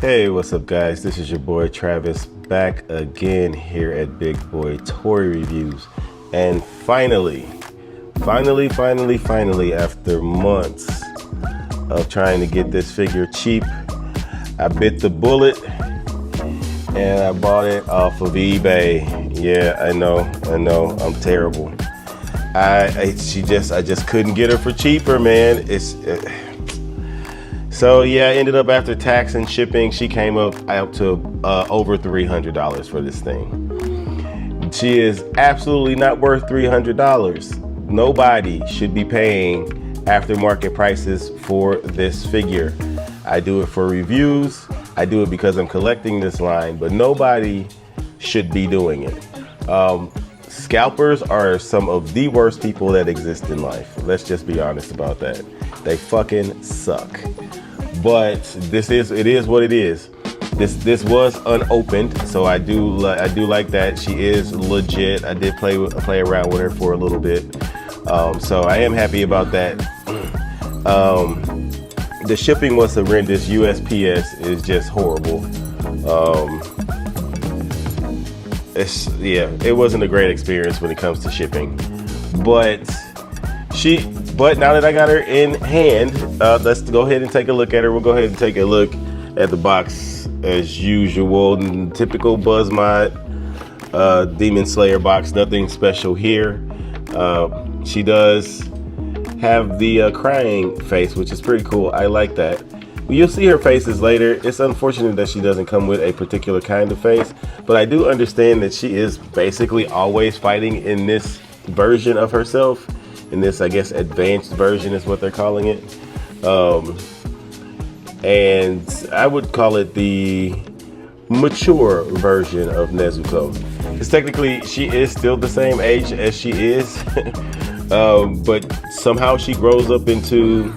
Hey, what's up guys? This is your boy Travis back again here at Big Boy Toy Reviews. And finally, after months of trying to get this figure cheap, I bit the bullet and I bought it off of eBay. Yeah, I know, I'm terrible. I just couldn't get her for cheaper, man. So yeah, I ended up after tax and shipping, she came up out to over $300 for this thing. She is absolutely not worth $300. Nobody should be paying aftermarket prices for this figure. I do it for reviews. I do it because I'm collecting this line, but nobody should be doing it. Scalpers are some of the worst people that exist in life. Let's just be honest about that. They fucking suck. But it is what it is. This was unopened, so I do like that. She is legit. I did play around with her for a little bit, so I am happy about that. The shipping was horrendous. USPS is just horrible. It wasn't a great experience when it comes to shipping, but now that I got her in hand, let's go ahead and take a look at her. We'll go ahead and take a look at the box as usual. Typical Buzzmod Demon Slayer box. Nothing special here. She does have the crying face, which is pretty cool. I like that. You'll see her faces later. It's unfortunate that she doesn't come with a particular kind of face, but I do understand that she is basically always fighting in this version of herself. In this, I guess, advanced version is what they're calling it. And I would call it the mature version of Nezuko. Because technically she is still the same age as she is, but somehow she grows up into,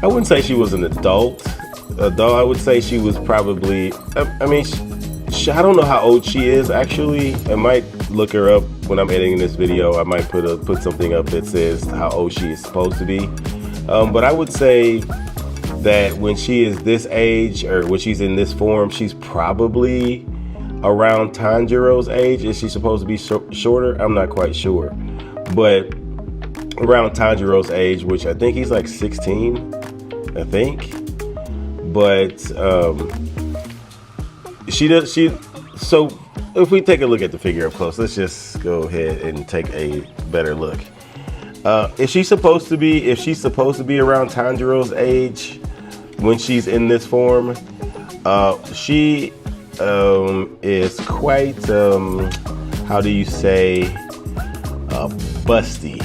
I wouldn't say she was an adult. I would say she was probably, I don't know how old she is actually. I might look her up when I'm editing this video. I might put something up that says how old she is supposed to be. But I would say that when she is this age, or when she's in this form, she's probably around Tanjiro's age. Is she supposed to be shorter? I'm not quite sure. But around Tanjiro's age, which I think he's like 16, I think. But so if we take a look at the figure up close, let's just go ahead and take a better look. If she's supposed to be around Tanjiro's age when she's in this form, she is quite how do you say, busty.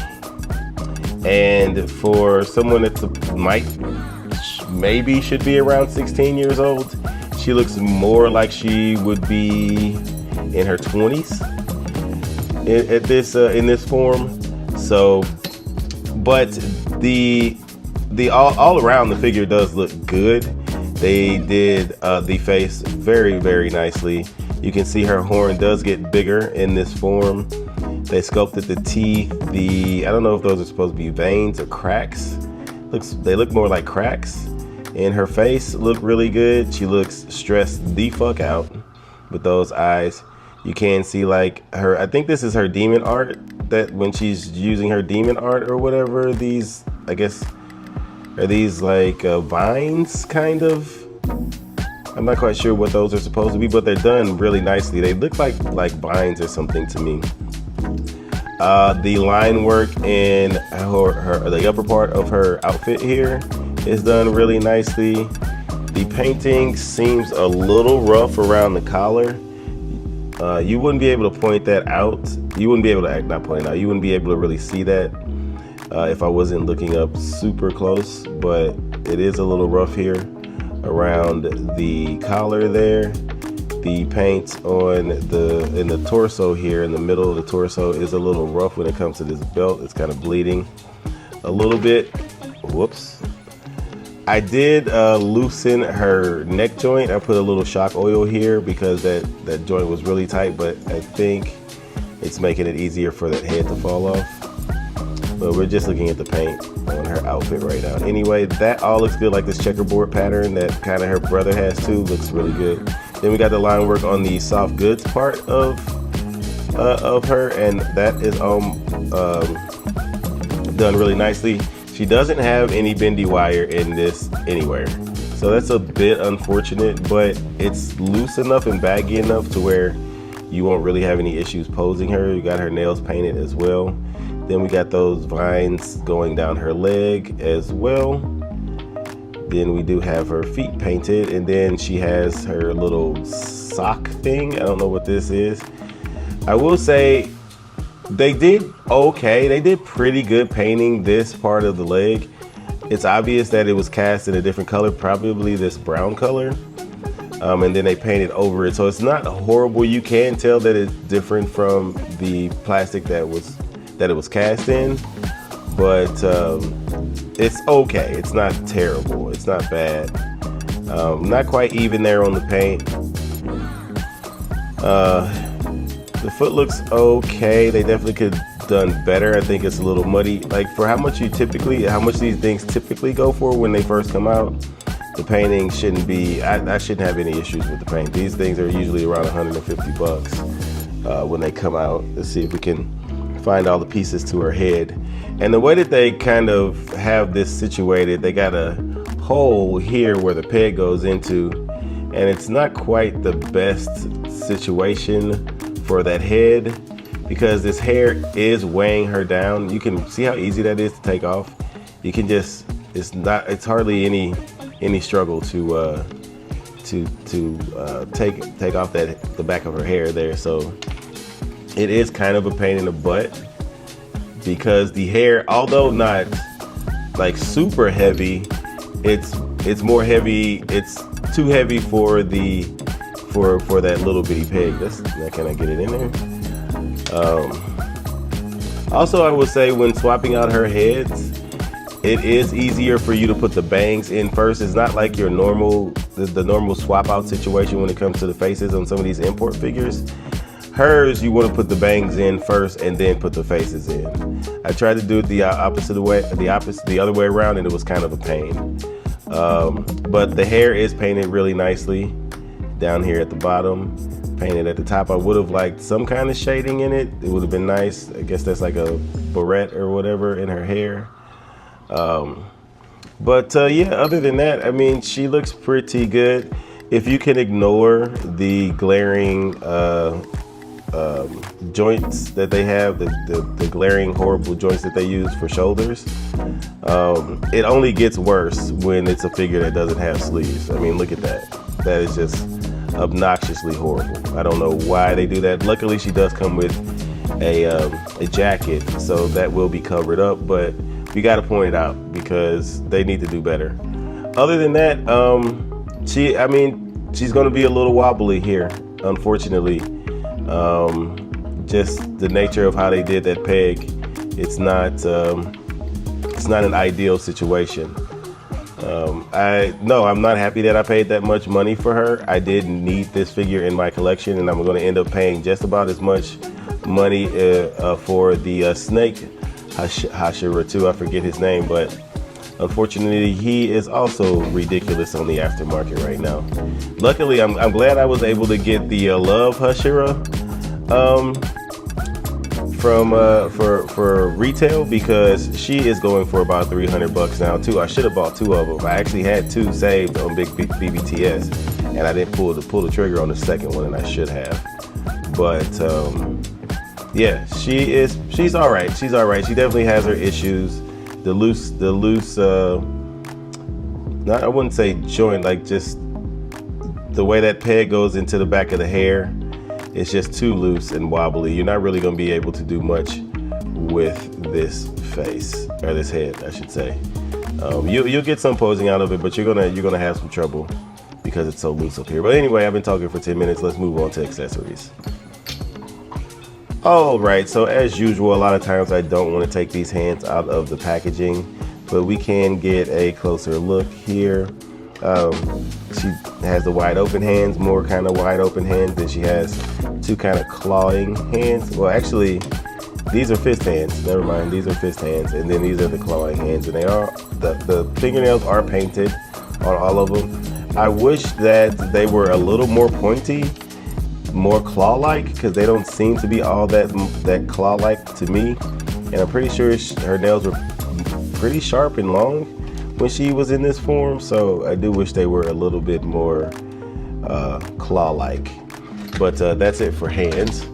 And for someone that's maybe should be around 16 years old, she looks more like she would be in her 20s in this form. So, but the all around the figure does look good. They did the face very, very nicely. You can see her horn does get bigger in this form. They sculpted the teeth. I don't know if those are supposed to be veins or cracks. They look more like cracks. And her face looked really good. She looks stressed the fuck out with those eyes. You can see like her, I think this is her demon art, that when she's using her demon art or whatever, these, I guess, are these like vines kind of? I'm not quite sure what those are supposed to be, but they're done really nicely. They look like vines or something to me. The line work in the upper part of her outfit here is done really nicely. The painting seems a little rough around the collar. You wouldn't be able to point that out. You wouldn't be able to not point it out. You wouldn't be able to really see that if I wasn't looking up super close, but it is a little rough here around the collar there. The paint in the torso here, in the middle of the torso, is a little rough when it comes to this belt. It's kind of bleeding a little bit. Whoops. I did loosen her neck joint. I put a little shock oil here because that joint was really tight, but I think it's making it easier for that head to fall off. But we're just looking at the paint on her her outfit right now. Anyway, that all looks good, like this checkerboard pattern that kind of her brother has too, looks really good. Then we got the line work on the soft goods part of her, and that is done really nicely. She doesn't have any bendy wire in this anywhere, so that's a bit unfortunate, but it's loose enough and baggy enough to where you won't really have any issues posing her. You got her nails painted as well. Then we got those vines going down her leg as well. Then we do have her feet painted, and then she has her little sock thing. I don't know what this is. I will say they did okay. They did pretty good painting this part of the leg. It's obvious that it was cast in a different color, probably this brown color. And then they painted over it. So it's not horrible. You can tell that it's different from the plastic that it was cast in, but it's okay. It's not terrible. It's not bad. Not quite even there on the paint. The foot looks okay. They definitely could have done better. I think it's a little muddy. Like for how much these things typically go for when they first come out, the painting shouldn't be, I shouldn't have any issues with the paint. These things are usually around 150 bucks when they come out. Let's see if we can find all the pieces to her head. And the way that they kind of have this situated, they got a hole here where the peg goes into, and it's not quite the best situation for that head because this hair is weighing her down. You can see how easy that is to take off. You can just, it's hardly any struggle to take off the back of her hair there. So it is kind of a pain in the butt because the hair, although not like super heavy, it's more heavy. It's too heavy for that little bitty peg. Can I get it in there? Also, I would say when swapping out her heads, it is easier for you to put the bangs in first. It's not like your normal swap out situation when it comes to the faces on some of these import figures. Hers, you want to put the bangs in first and then put the faces in. I tried to do it the other way around, and it was kind of a pain. But the hair is painted really nicely down here at the bottom, painted at the top. I would have liked some kind of shading in it. It would have been nice. I guess that's like a barrette or whatever in her hair. Yeah, other than that, I mean, she looks pretty good. If you can ignore the glaring joints that they have, the glaring horrible joints that they use for shoulders, it only gets worse when it's a figure that doesn't have sleeves. I mean, look at that. That is just obnoxiously horrible. I don't know why they do that. Luckily, she does come with a jacket, so that will be covered up, but we got to point it out because they need to do better. Other than that, she's going to be a little wobbly here, unfortunately. Just the nature of how they did that peg, it's not an ideal situation. I'm not happy that I paid that much money for her. I did need this figure in my collection, and I'm going to end up paying just about as much money for the snake Hashira too. I forget his name, but unfortunately he is also ridiculous on the aftermarket right now. Luckily, I'm glad I was able to get the Love Hashira for retail, because she is going for about 300 bucks now too. I should have bought two of them. I actually had two saved on Big BBTS, and I didn't pull the trigger on the second one, and I should have. But yeah, she's all right. She's all right. She definitely has her issues. The loose I wouldn't say joint, like just the way that peg goes into the back of the hair, it's just too loose and wobbly. You're not really going to be able to do much with this face, or this head, I should say. You'll get some posing out of it, but you're gonna have some trouble because it's so loose up here. But anyway, I've been talking for 10 minutes. Let's move on to accessories. All right, so as usual, a lot of times I don't want to take these hands out of the packaging, but we can get a closer look here. She has the wide open hands, more kind of wide open hands. Then she has two kind of clawing hands. Well, actually, these are fist hands. Never mind, these are fist hands, and then these are the clawing hands, and they are the fingernails are painted on all of them. I wish that they were a little more pointy, more claw-like, because they don't seem to be all that claw-like to me. And I'm pretty sure her nails were pretty sharp and long when she was in this form, so I do wish they were a little bit more claw-like. But that's it for hands.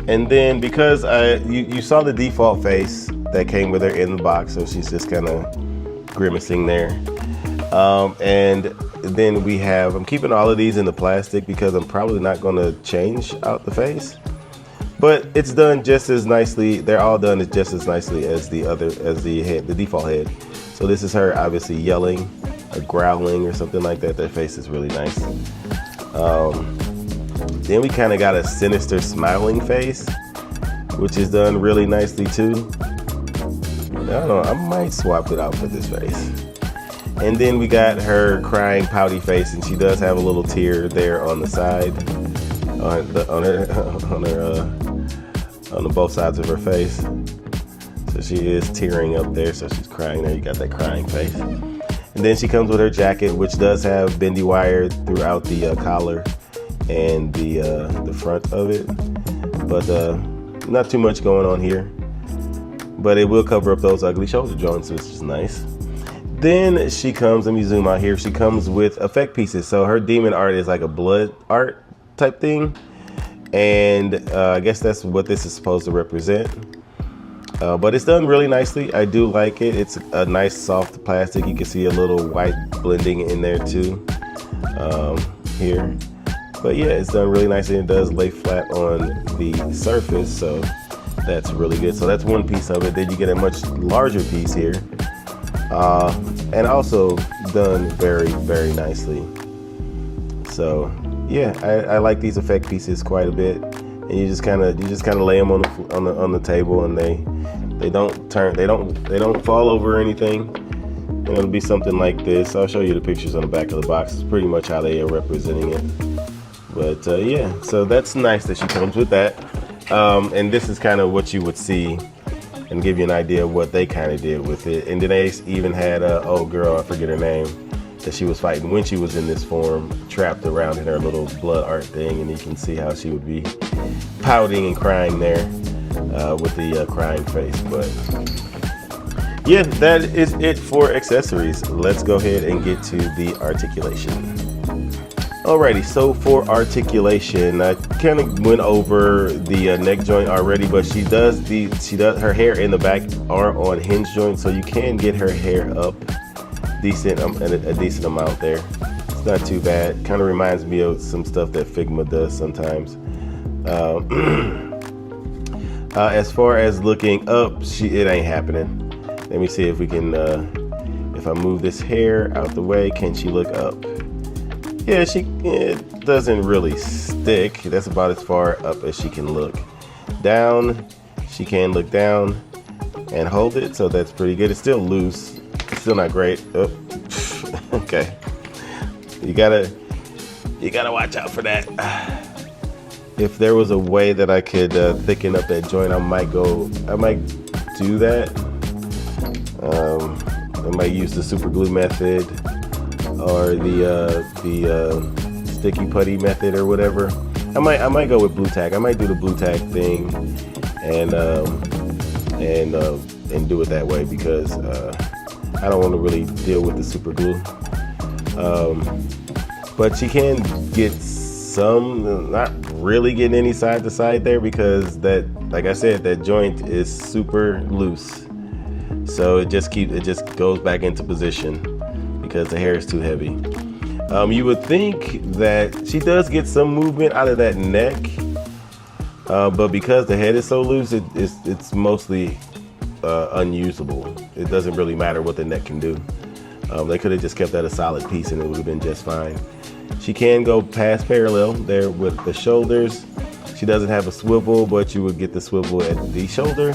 And then because you saw the default face that came with her in the box, so she's just kind of grimacing there. And then we have, I'm keeping all of these in the plastic because I'm probably not going to change out the face. But it's done just as nicely. They're all done just as nicely as the default head. So this is her obviously yelling or growling or something like that. That face is really nice. Then we kind of got a sinister smiling face, which is done really nicely too. I don't know, I might swap it out for this face. And then we got her crying pouty face, and she does have a little tear there on the side, on both sides of her face. So she is tearing up there, so she's crying there. You got that crying face. And then she comes with her jacket, which does have bendy wire throughout the collar and the front of it, but not too much going on here. But it will cover up those ugly shoulder joints, which is nice. Then she comes, let me zoom out here. She comes with effect pieces. So her demon art is like a blood art type thing. And I guess that's what this is supposed to represent. But it's done really nicely. I do like it. It's a nice soft plastic. You can see a little white blending in there too, here. But yeah, it's done really nicely. It does lay flat on the surface, so that's really good. So that's one piece of it. Then you get a much larger piece here. And also done very, very nicely. So yeah, I like these effect pieces quite a bit. And you just kind of lay them on the table, and they don't fall over or anything. And it'll be something like this. I'll show you the pictures on the back of the box. It's pretty much how they are representing it. But yeah, so that's nice that she comes with that. And this is kind of what you would see, and give you an idea of what they kind of did with it. And then they even had a old girl, I forget her name, that she was fighting when she was in this form, trapped around in her little blood art thing. And you can see how she would be pouting and crying there with the crying face. But yeah, that is it for accessories. Let's go ahead and get to the articulation. Alrighty, so for articulation, I kind of went over the neck joint already, but her hair in the back are on hinge joints, so you can get her hair up a decent amount there. It's not too bad. Kind of reminds me of some stuff that Figma does sometimes. As far as looking up, it ain't happening. Let me see if we can, if I move this hair out the way, can she look up? Yeah, it doesn't really stick. That's about as far up as she can look. Down, she can look down and hold it, so that's pretty good. It's still loose. It's still not great. Oh. Okay. You gotta watch out for that. If there was a way that I could thicken up that joint, I might do that. I might use the super glue method, or the sticky putty method, or whatever. I might go with blue tack. I might do the blue tack thing and do it that way, because I don't want to really deal with the super glue. But you can get some, not really getting any side to side there, because that, like I said, that joint is super loose. So it just goes back into position because the hair is too heavy. You would think that she does get some movement out of that neck, but because the head is so loose, it's mostly unusable. It doesn't really matter what the neck can do. They could have just kept that a solid piece and it would have been just fine. She can go past parallel there with the shoulders. She doesn't have a swivel, but you would get the swivel at the shoulder,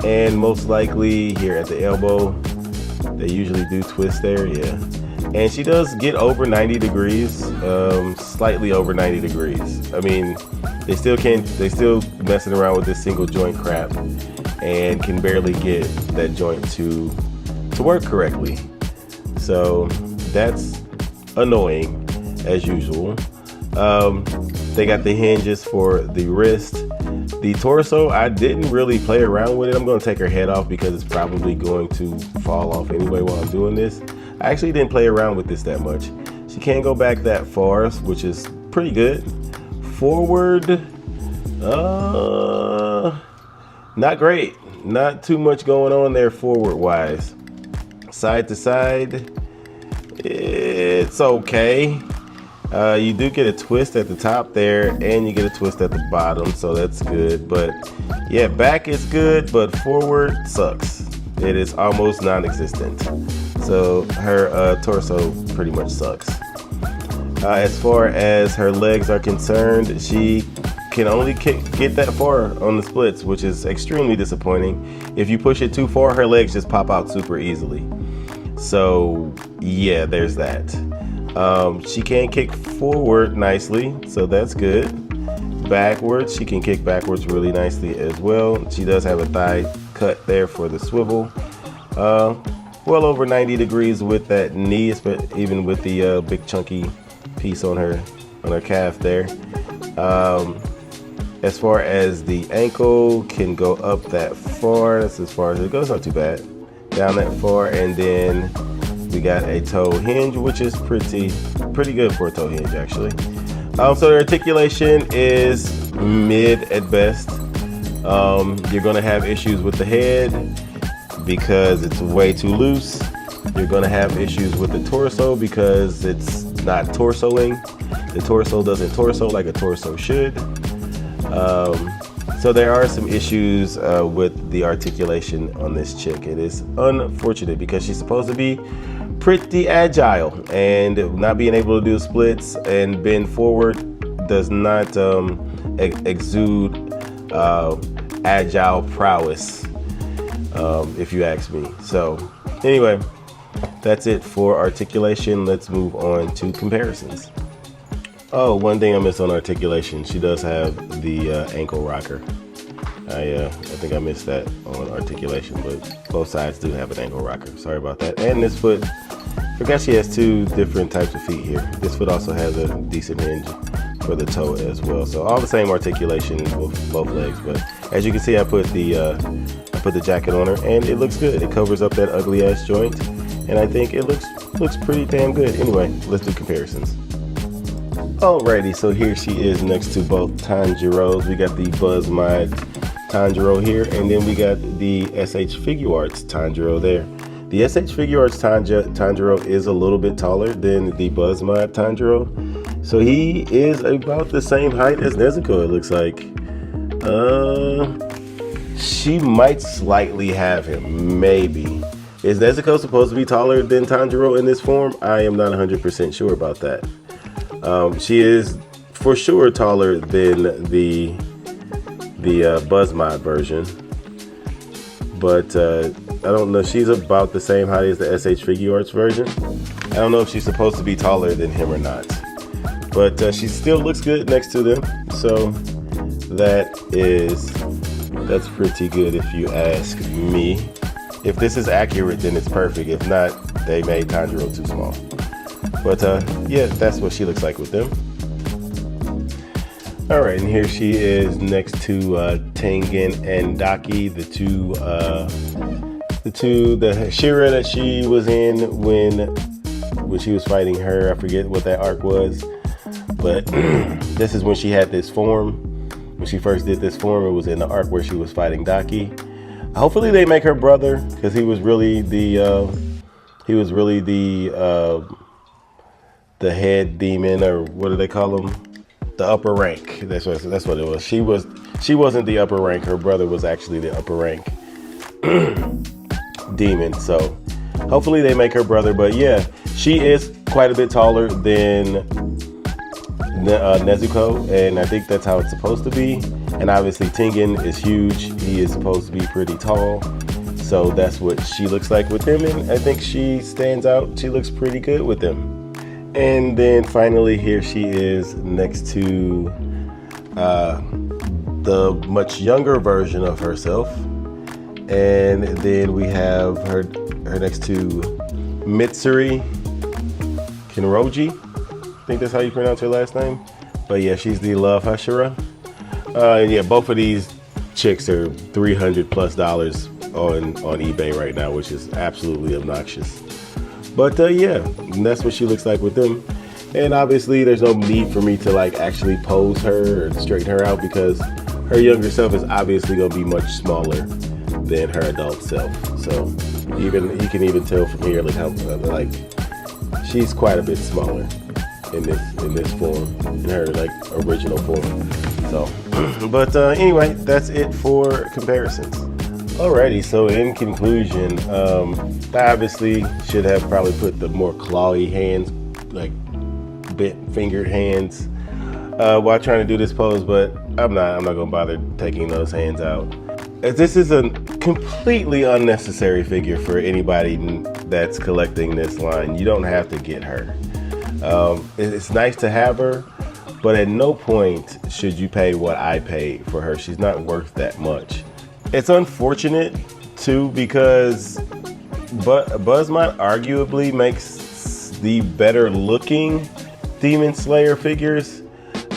and most likely here at the elbow. They usually do twist there, yeah. And she does get over 90 degrees, slightly over 90 degrees. I mean, they still messing around with this single joint crap. and can barely get that joint to work correctly. So that's annoying as usual. They got the hinges for the wrist. The torso, I didn't really play around with it. I'm going to take her head off because it's probably going to fall off anyway while I'm doing this. I actually didn't play around with this that much. She can't go back that far, which is pretty good. Forward, not great. Not too much going on there forward wise. Side to side, it's okay. You do get a twist at the top there, and you get a twist at the bottom, so that's good. But yeah, back is good, but forward sucks. It is almost non-existent. So her torso pretty much sucks. As far as her legs are concerned, she can only get that far on the splits, which is extremely disappointing. If you push it too far, her legs just pop out super easily. So yeah, there's that. She can kick forward nicely, so that's good. Backwards, she can kick backwards really nicely as well. She does have a thigh cut there for the swivel. Well over 90 degrees with that knee, even with the big chunky piece on her calf there. As far as the ankle, can go up that far. That's as far as it goes, not too bad. Down that far, and then we got a toe hinge, which is pretty good for a toe hinge actually. So the articulation is mid at best. You're gonna have issues with the head because it's way too loose. You're gonna have issues with the torso because it's not torsoing. The torso doesn't torso like a torso should. So there are some issues with the articulation on this chick. It is unfortunate because she's supposed to be pretty agile, and not being able to do splits and bend forward does not exude agile prowess, if you ask me. So anyway, that's it for articulation. Let's move on to comparisons. Oh, one thing I missed on articulation, she does have the ankle rocker. I think I missed that on articulation, but both sides do have an ankle rocker. Sorry about that. And this foot, forgot she has two different types of feet here. This foot also has a decent hinge for the toe as well. So all the same articulation in both legs. But as you can see, I put the jacket on her, and it looks good. It covers up that ugly ass joint, and I think it looks pretty damn good. Anyway, let's do comparisons. Alrighty, so here she is next to both Tanjiros. We got the Buzzmod Tanjiro here, and then we got the SH Figuarts Tanjiro there. The SH Figuarts Tanjiro is a little bit taller than the Buzzmod Tanjiro, so he is about the same height as Nezuko, it looks like. She might slightly have him, maybe. Is Nezuko supposed to be taller than Tanjiro in this form? I am not 100% sure about that. She is for sure taller than the Buzzmod version, but I don't know. She's about the same height as the SH Figuarts version. I don't know if she's supposed to be taller than him or not, but she still looks good next to them. So that's pretty good if you ask me. If this is accurate, then it's perfect. If not, they made Tanjiro too small. But yeah, that's what she looks like with them. All right, and here she is next to Tengen and Daki, the Shira that she was in when she was fighting her. I forget what that arc was, but this is when she had this form. When she first did this form, it was in the arc where she was fighting Daki. Hopefully they make her brother, because he was really the head demon, or what do they call him? The upper rank. That's what it was. She wasn't the upper rank. Her brother was actually the upper rank demon. So hopefully they make her brother. But yeah, she is quite a bit taller than Nezuko, and I think that's how it's supposed to be. And obviously Tengen is huge. He is supposed to be pretty tall. So that's what she looks like with him, and I think she stands out. She looks pretty good with him. And then finally, here she is next to the much younger version of herself. And then we have her next to Mitsuri Kinroji. I think that's how you pronounce her last name. But yeah, she's the Love Hashira. And yeah, both of these chicks are $300+ on eBay right now, which is absolutely obnoxious. But yeah, that's what she looks like with them. And obviously there's no need for me to like actually pose her or straighten her out, because her younger self is obviously gonna be much smaller than her adult self. So you can even tell from here like how like she's quite a bit smaller in this form, in her like original form. So but anyway, that's it for comparisons. Alrighty, so in conclusion, I obviously should have probably put the more clawy hands, like bent fingered hands, while trying to do this pose, but I'm not gonna bother taking those hands out. This is a completely unnecessary figure for anybody that's collecting this line. You don't have to get her. It's nice to have her, but at no point should you pay what I paid for her. She's not worth that much. It's unfortunate too, because Buzzmod arguably makes the better looking Demon Slayer figures.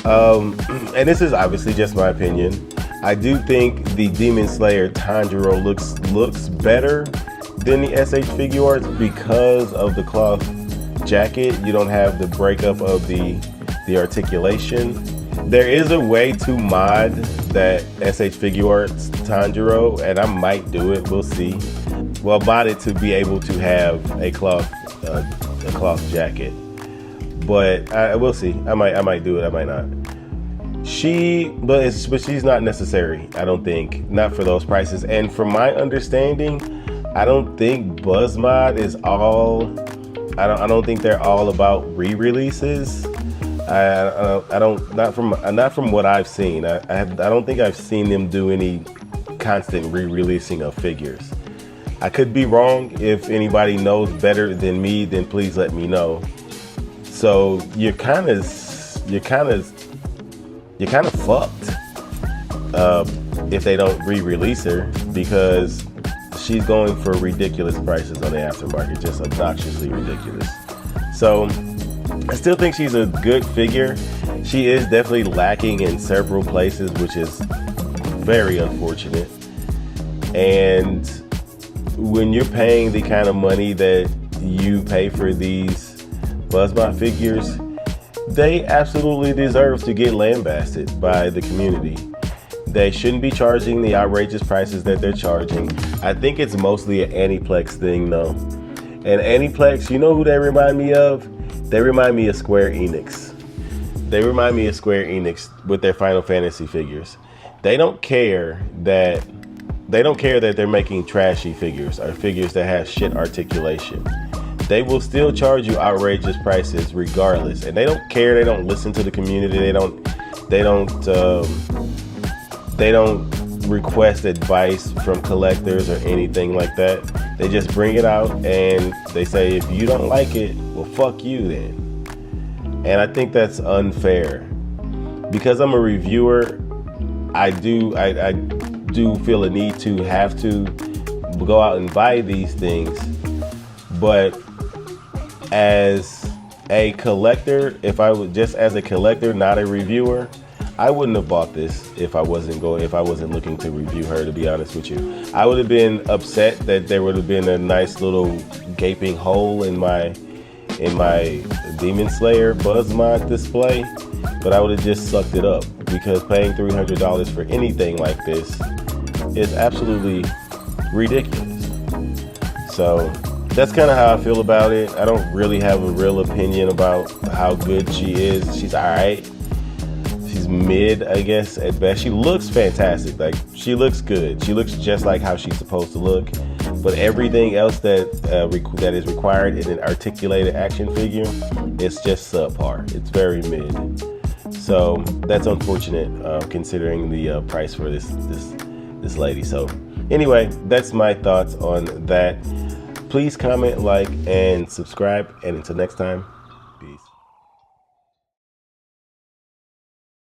And this is obviously just my opinion. I do think the Demon Slayer Tanjiro looks better than the SH figure arts because of the cloth jacket. You don't have the breakup of the articulation. There is a way to mod that SH figure arts Tanjiro, and I might do it. We'll see. Well, mod it to be able to have a cloth jacket, but we'll see. I might do it. I might not. But she's not necessary. I don't think, not for those prices. And from my understanding, I don't think Buzzmod is all. I don't think they're all about re-releases. Not from what I've seen. I don't think I've seen them do any constant re-releasing of figures. I could be wrong. If anybody knows better than me, then please let me know. So you're kind of fucked if they don't re-release her, because she's going for ridiculous prices on the aftermarket, just obnoxiously ridiculous. So I still think she's a good figure. She is definitely lacking in several places, which is very unfortunate. And when you're paying the kind of money that you pay for these Buzzmod figures, they absolutely deserve to get lambasted by the community. They shouldn't be charging the outrageous prices that they're charging. I think it's mostly an Aniplex thing though. And Aniplex, you know who they remind me of? They remind me of Square Enix. They remind me of Square Enix with their Final Fantasy figures. They don't care that they're making trashy figures or figures that have shit articulation. They will still charge you outrageous prices regardless, and they don't care. They don't listen to the community. They don't request advice from collectors or anything like that. They just bring it out and they say, if you don't like it, well, fuck you then. And I think that's unfair. Because I'm a reviewer, I do feel a need to have to go out and buy these things. But as a collector, if I was just as a collector, not a reviewer, I wouldn't have bought this if I wasn't looking to review her, to be honest with you. I would have been upset that there would have been a nice little gaping hole in my Demon Slayer Buzzmod display, but I would have just sucked it up, because paying $300 for anything like this is absolutely ridiculous. So that's kind of how I feel about it. I don't really have a real opinion about how good she is. She's all right. She's mid, I guess, at best. She looks fantastic. Like, she looks good. She looks just like how she's supposed to look. But everything else that is required in an articulated action figure, it's just subpar. It's very mid. So that's unfortunate, considering the price for this lady. So anyway, that's my thoughts on that. Please comment, like, and subscribe. And until next time.